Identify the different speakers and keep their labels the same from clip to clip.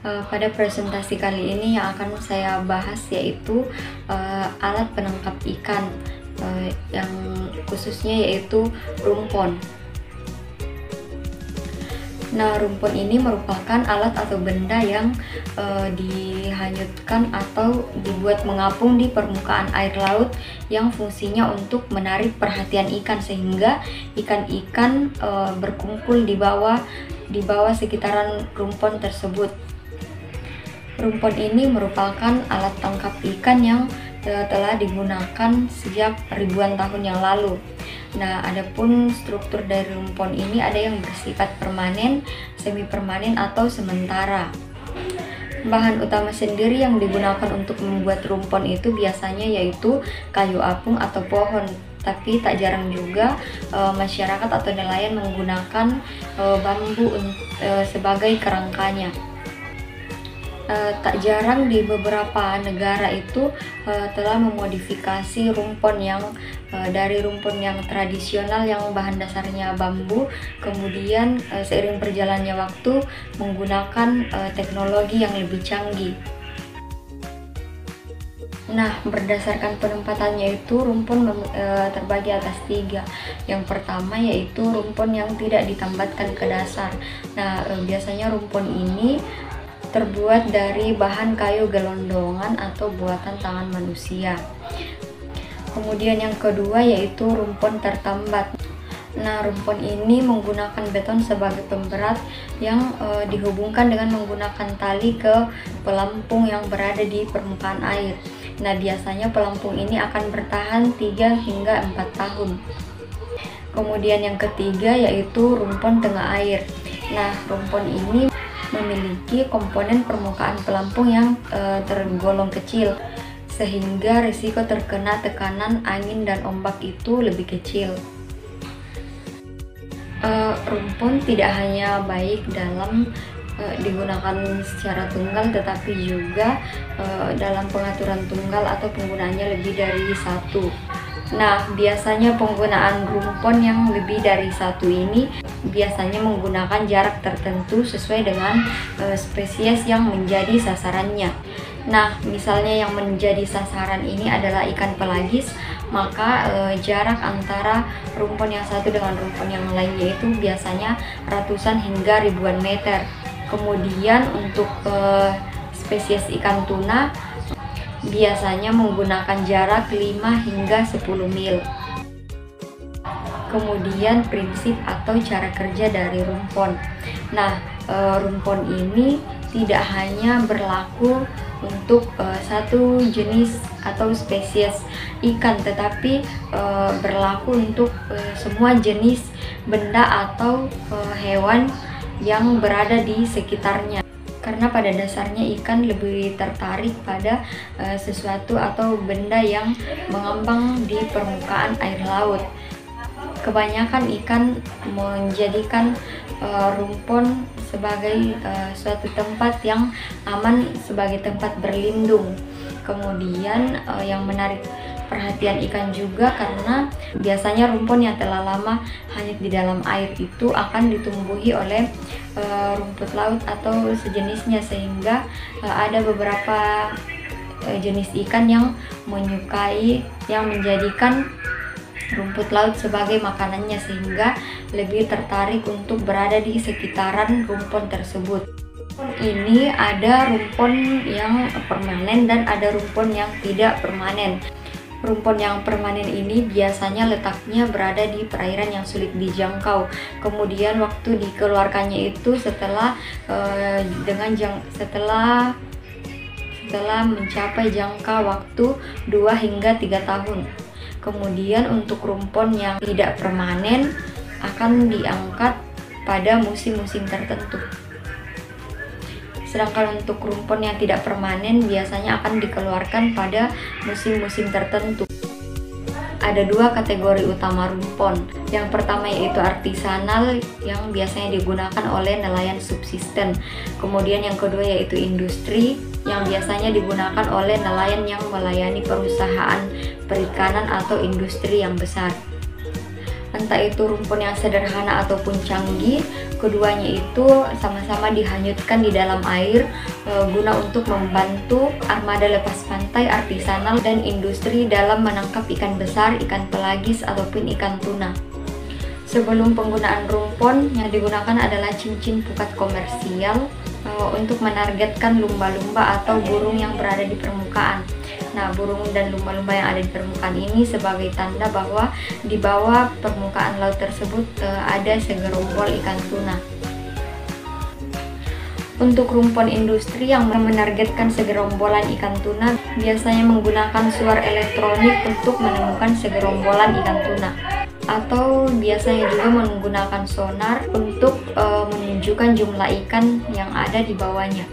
Speaker 1: Pada presentasi kali ini yang akan saya bahas yaitu alat penangkap ikan, yang khususnya yaitu rumpon. Nah, rumpon ini merupakan alat atau benda yang dihanyutkan atau dibuat mengapung di permukaan air laut yang fungsinya untuk menarik perhatian ikan sehingga ikan-ikan berkumpul di bawah sekitaran rumpon tersebut. Rumpon ini merupakan alat tangkap ikan yang telah digunakan sejak ribuan tahun yang lalu. Nah, adapun struktur dari rumpon ini ada yang bersifat permanen, semi permanen atau sementara. Bahan utama sendiri yang digunakan untuk membuat rumpon itu biasanya yaitu kayu apung atau pohon. Tapi tak jarang juga masyarakat atau nelayan menggunakan bambu sebagai kerangkanya. Tak jarang di beberapa negara itu telah memodifikasi rumpon yang dari rumpon yang tradisional yang bahan dasarnya bambu, kemudian seiring berjalannya waktu menggunakan teknologi yang lebih canggih. Nah, berdasarkan penempatannya itu rumpon terbagi atas 3. Yang pertama yaitu rumpon yang tidak ditambatkan ke dasar. Nah, biasanya rumpon ini terbuat dari bahan kayu gelondongan atau buatan tangan manusia. Kemudian yang kedua yaitu rumpon tertambat. Nah, rumpon ini menggunakan beton sebagai pemberat yang dihubungkan dengan menggunakan tali ke pelampung yang berada di permukaan air. Nah, biasanya pelampung ini akan bertahan 3 hingga 4 tahun. Kemudian yang ketiga yaitu rumpon tengah air. Nah, rumpon ini memiliki komponen permukaan pelampung yang tergolong kecil sehingga risiko terkena tekanan angin dan ombak itu lebih kecil. Rumpon tidak hanya baik dalam digunakan secara tunggal tetapi juga dalam pengaturan tunggal atau penggunaannya lebih dari satu. Nah, biasanya penggunaan rumpon yang lebih dari satu ini biasanya menggunakan jarak tertentu sesuai dengan spesies yang menjadi sasarannya. Nah, misalnya yang menjadi sasaran ini adalah ikan pelagis, maka jarak antara rumpon yang satu dengan rumpon yang lainnya itu biasanya ratusan hingga ribuan meter. Kemudian untuk spesies ikan tuna biasanya menggunakan jarak 5 hingga 10 mil. Kemudian prinsip atau cara kerja dari rumpon. Nah, rumpon ini tidak hanya berlaku untuk satu jenis atau spesies ikan, tetapi berlaku untuk semua jenis benda atau hewan yang berada di sekitarnya. Karena pada dasarnya ikan lebih tertarik pada sesuatu atau benda yang mengambang di permukaan air laut. Kebanyakan ikan menjadikan rumpon sebagai suatu tempat yang aman, sebagai tempat berlindung. Kemudian yang menarik perhatian ikan juga karena biasanya rumpon yang telah lama hanyut di dalam air itu akan ditumbuhi oleh rumput laut atau sejenisnya, sehingga ada beberapa jenis ikan yang menyukai, yang menjadikan rumput laut sebagai makanannya sehingga lebih tertarik untuk berada di sekitaran rumpon tersebut. Ini ada rumpon yang permanen dan ada rumpon yang tidak permanen. Rumpon yang permanen ini biasanya letaknya berada di perairan yang sulit dijangkau. Kemudian waktu dikeluarkannya itu setelah mencapai jangka waktu 2 hingga 3 tahun. Kemudian untuk rumpon yang tidak permanen akan diangkat pada musim-musim tertentu. Sedangkan untuk rumpon yang tidak permanen biasanya akan dikeluarkan pada musim-musim tertentu. Ada 2 kategori utama rumpon. Yang pertama yaitu artisanal yang biasanya digunakan oleh nelayan subsisten. Kemudian yang kedua yaitu industri yang biasanya digunakan oleh nelayan yang melayani perusahaan perikanan atau industri yang besar. entah itu rumpon yang sederhana ataupun canggih. Keduanya itu sama-sama dihanyutkan di dalam air guna untuk membantu armada lepas pantai artisanal dan industri dalam menangkap ikan besar, ikan pelagis ataupun ikan tuna. Sebelum penggunaan rumpon, yang digunakan adalah cincin pukat komersial untuk menargetkan lumba-lumba atau burung yang berada di permukaan. Nah, burung dan lumba-lumba yang ada di permukaan ini sebagai tanda bahwa di bawah permukaan laut tersebut ada segerombol ikan tuna. Untuk rumpon industri yang menargetkan segerombolan ikan tuna biasanya menggunakan suara elektronik untuk menemukan segerombolan ikan tuna, atau biasanya juga menggunakan sonar untuk menunjukkan jumlah ikan yang ada di bawahnya.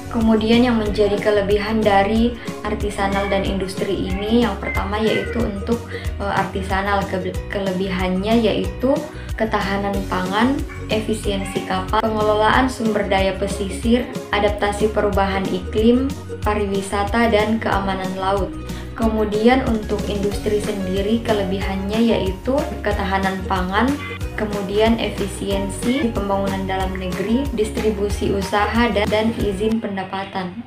Speaker 1: Kemudian yang menjadi kelebihan dari artisanal dan industri ini, yang pertama yaitu untuk artisanal, kelebihannya yaitu ketahanan pangan, efisiensi kapal, pengelolaan sumber daya pesisir, adaptasi perubahan iklim, pariwisata, dan keamanan laut. Kemudian untuk industri sendiri kelebihannya yaitu ketahanan pangan, kemudian efisiensi pembangunan dalam negeri, distribusi usaha, dan izin pendapatan.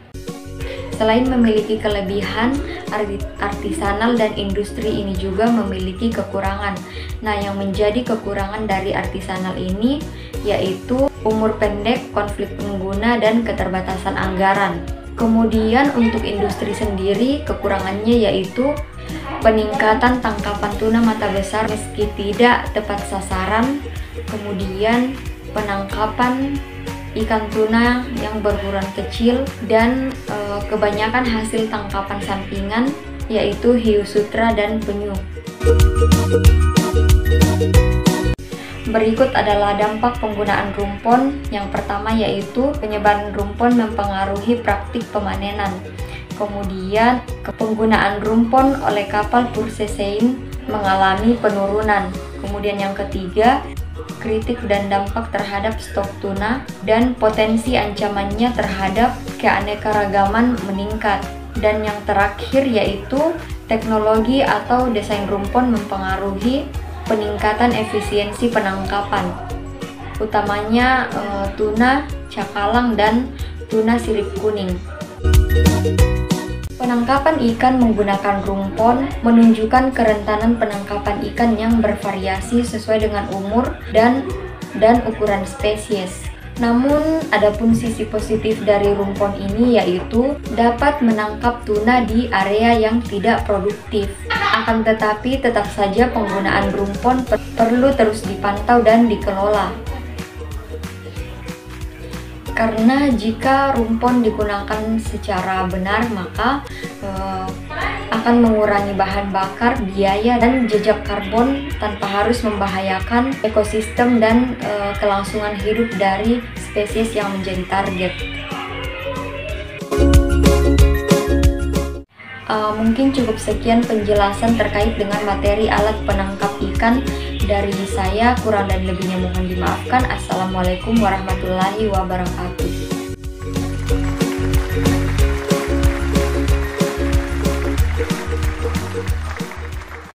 Speaker 1: Selain memiliki kelebihan, artisanal dan industri ini juga memiliki kekurangan. Nah, yang menjadi kekurangan dari artisanal ini yaitu umur pendek, konflik pengguna, dan keterbatasan anggaran. Kemudian untuk industri sendiri kekurangannya yaitu peningkatan tangkapan tuna mata besar meski tidak tepat sasaran, kemudian penangkapan ikan tuna yang berukuran kecil, dan kebanyakan hasil tangkapan sampingan yaitu hiu sutra dan penyu. Berikut adalah dampak penggunaan rumpon. Yang pertama yaitu penyebaran rumpon mempengaruhi praktik pemanenan. Kemudian penggunaan rumpon oleh kapal pursesein mengalami penurunan. Kemudian yang ketiga, kritik dan dampak terhadap stok tuna dan potensi ancamannya terhadap keanekaragaman meningkat. Dan yang terakhir yaitu teknologi atau desain rumpon mempengaruhi peningkatan efisiensi penangkapan, utamanya tuna, cakalang, dan tuna sirip kuning. Penangkapan ikan menggunakan rumpon menunjukkan kerentanan penangkapan ikan yang bervariasi sesuai dengan umur dan ukuran spesies. Namun, adapun sisi positif dari rumpon ini yaitu dapat menangkap tuna di area yang tidak produktif. Akan tetapi, tetap saja penggunaan rumpon perlu terus dipantau dan dikelola. Karena jika rumpon digunakan secara benar, maka akan mengurangi bahan bakar, biaya, dan jejak karbon tanpa harus membahayakan ekosistem dan kelangsungan hidup dari spesies yang menjadi target. Mungkin cukup sekian penjelasan terkait dengan materi alat penangkap ikan dari saya. Kurang dan lebihnya mohon dimaafkan. Assalamualaikum warahmatullahi wabarakatuh.